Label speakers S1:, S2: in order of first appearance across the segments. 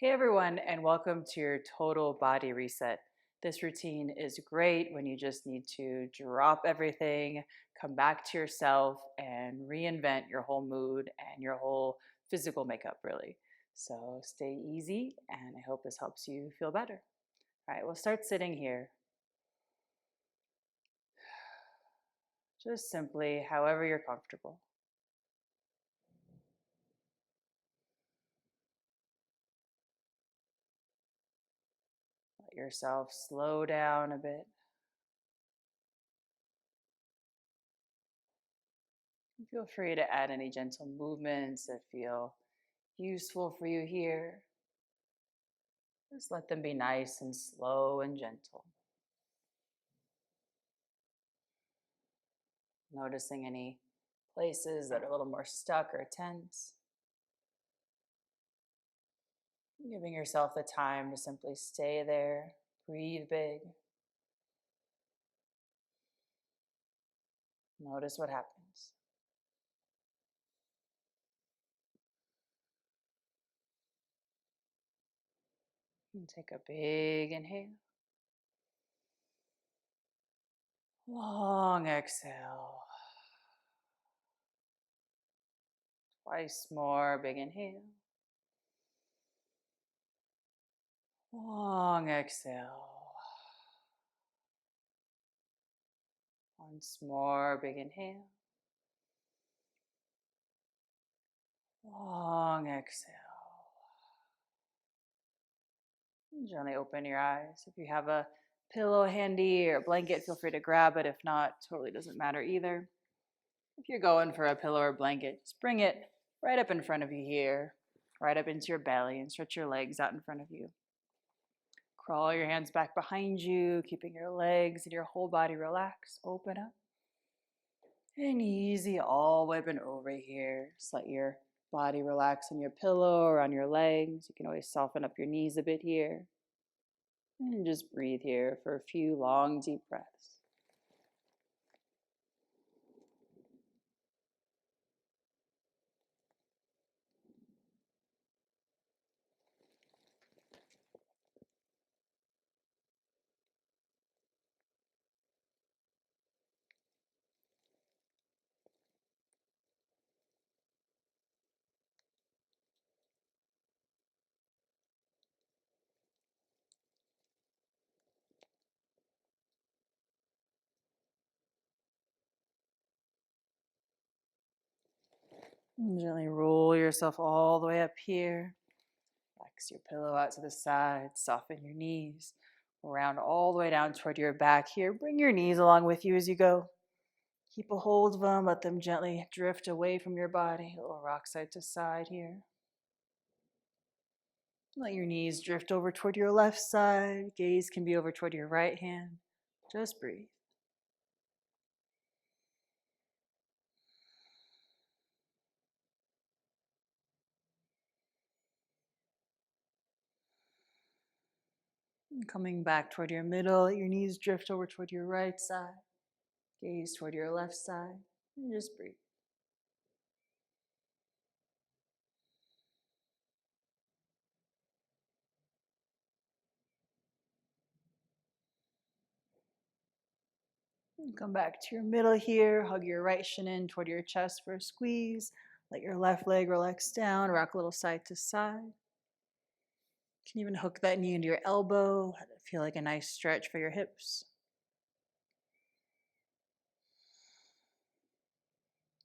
S1: Hey everyone, and welcome to your total body reset. This routine is great when you just need to drop everything, come back to yourself, and reinvent your whole mood and your whole physical makeup, really. So stay easy, and I hope this helps you feel better. All right, we'll start sitting here. Just simply, however you're comfortable. Let yourself slow down a bit. Feel free to add any gentle movements that feel useful for you here. Just let them be nice and slow and gentle. Noticing any places that are a little more stuck or tense. Giving yourself the time to simply stay there, breathe big. Notice what happens. And take a big inhale. Long exhale. Twice more. Big inhale. Long exhale. Once more. Big inhale. Long exhale. Gently open your eyes. If you have a pillow handy or a blanket, feel free to grab it. If not, totally doesn't matter either. If you're going for a pillow or blanket, just bring it right up in front of you here, right up into your belly, and stretch your legs out in front of you. Crawl your hands back behind you, keeping your legs and your whole body relaxed. Open up. And easy, all the way up and over here. Just let your body relax on your pillow or on your legs. You can always soften up your knees a bit here. And just breathe here for a few long, deep breaths. And gently roll yourself all the way up here. Relax your pillow out to the side. Soften your knees. Round all the way down toward your back here. Bring your knees along with you as you go. Keep a hold of them. Let them gently drift away from your body. A little rock side to side here. Let your knees drift over toward your left side. Gaze can be over toward your right hand. Just breathe. And coming back toward your middle, let your knees drift over toward your right side. Gaze toward your left side. And just breathe. And come back to your middle here. Hug your right shin in toward your chest for a squeeze. Let your left leg relax down. Rock a little side to side. You can even hook that knee into your elbow. Let it feel like a nice stretch for your hips.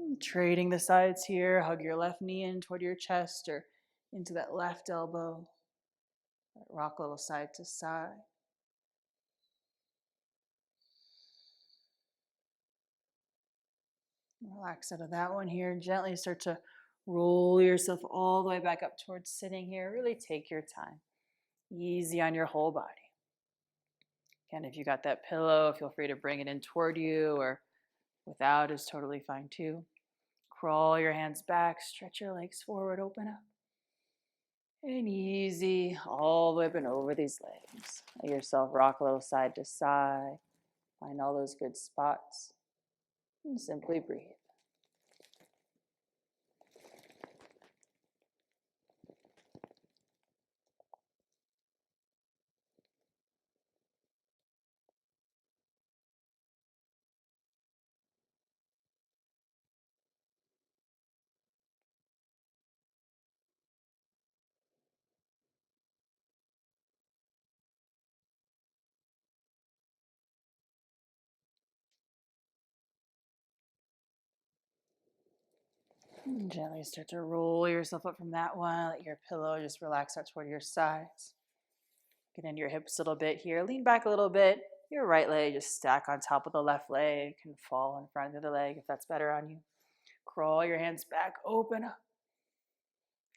S1: And trading the sides here. Hug your left knee in toward your chest or into that left elbow. Rock a little side to side. Relax out of that one here. Gently start to roll yourself all the way back up towards sitting here. Really take your time. Easy on your whole body. Again, if you got that pillow, feel free to bring it in toward you, or without is totally fine too. Crawl your hands back, stretch your legs forward, open up. And easy, all the way up and over these legs. Let yourself rock a little side to side. Find all those good spots. And simply breathe. And gently start to roll yourself up from that one. Let your pillow just relax out toward your sides. Get into your hips a little bit here. Lean back a little bit. Your right leg just stack on top of the left leg. Can fall in front of the leg if that's better on you. Crawl your hands back, open up.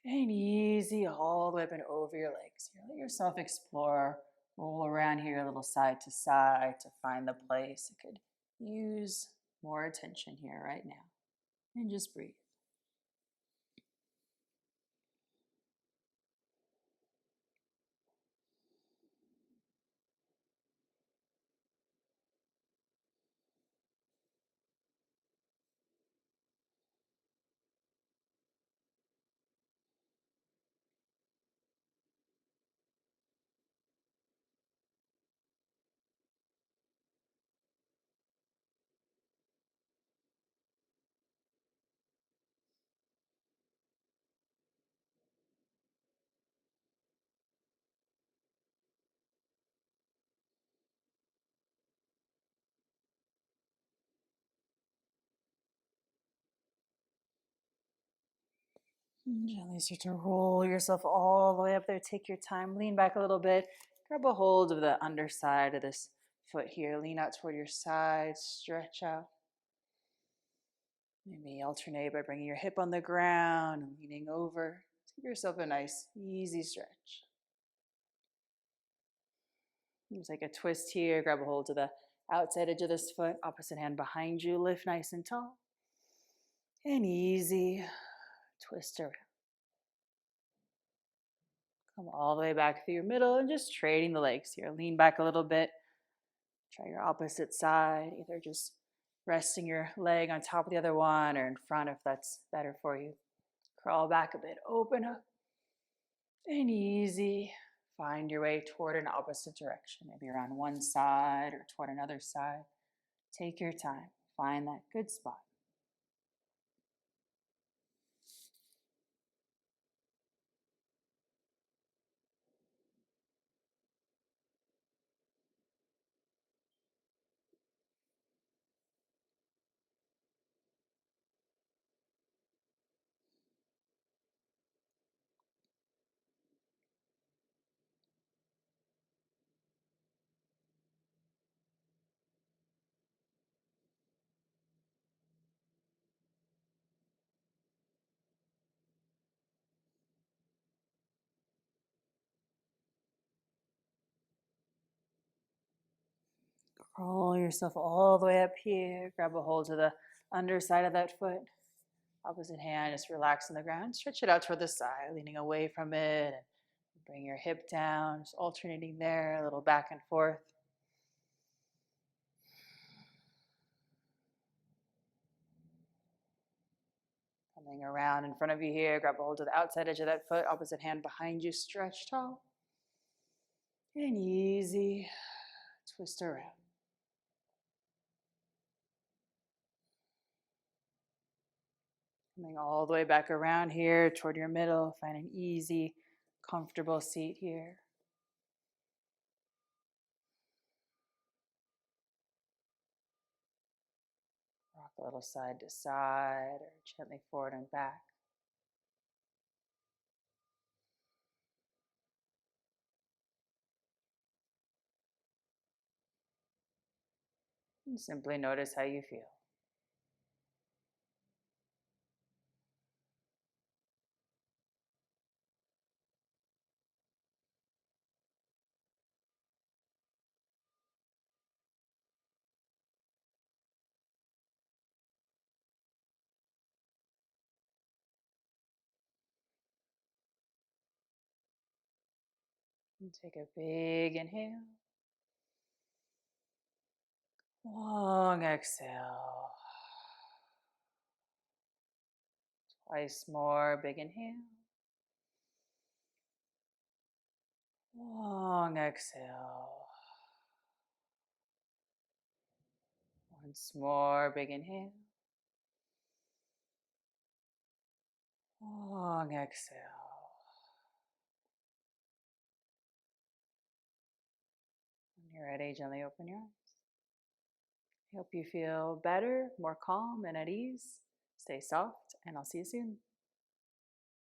S1: And easy all the way up and over your legs. Here, let yourself explore. Roll around here a little side to side to find the place. It could use more attention here right now. And just breathe. And gently start to roll yourself all the way up there. Take your time. Lean back a little bit. Grab a hold of the underside of this foot here. Lean out toward your side. Stretch out. Maybe alternate by bringing your hip on the ground and leaning over. Give yourself a nice, easy stretch. You take a twist here. Grab a hold of the outside edge of this foot. Opposite hand behind you. Lift nice and tall. And easy. Twist around. Come all the way back through your middle and just trading the legs here. Lean back a little bit. Try your opposite side, either just resting your leg on top of the other one or in front if that's better for you. Crawl back a bit, open up, and easy. Find your way toward an opposite direction, maybe around one side or toward another side. Take your time, find that good spot. Roll yourself all the way up here. Grab a hold of the underside of that foot. Opposite hand, just relax on the ground. Stretch it out toward the side, leaning away from it. And bring your hip down, just alternating there, a little back and forth. Coming around in front of you here, grab a hold of the outside edge of that foot, opposite hand behind you, stretch tall. And easy, twist around. Coming all the way back around here toward your middle, find an easy, comfortable seat here. Rock a little side to side or gently forward and back. And simply notice how you feel. And take a big inhale. Long exhale. Twice more. Big inhale. Long exhale. Once more. Big inhale. Long exhale. When you're ready, gently open your eyes. I hope you feel better, more calm, and at ease. Stay soft, and I'll see you soon.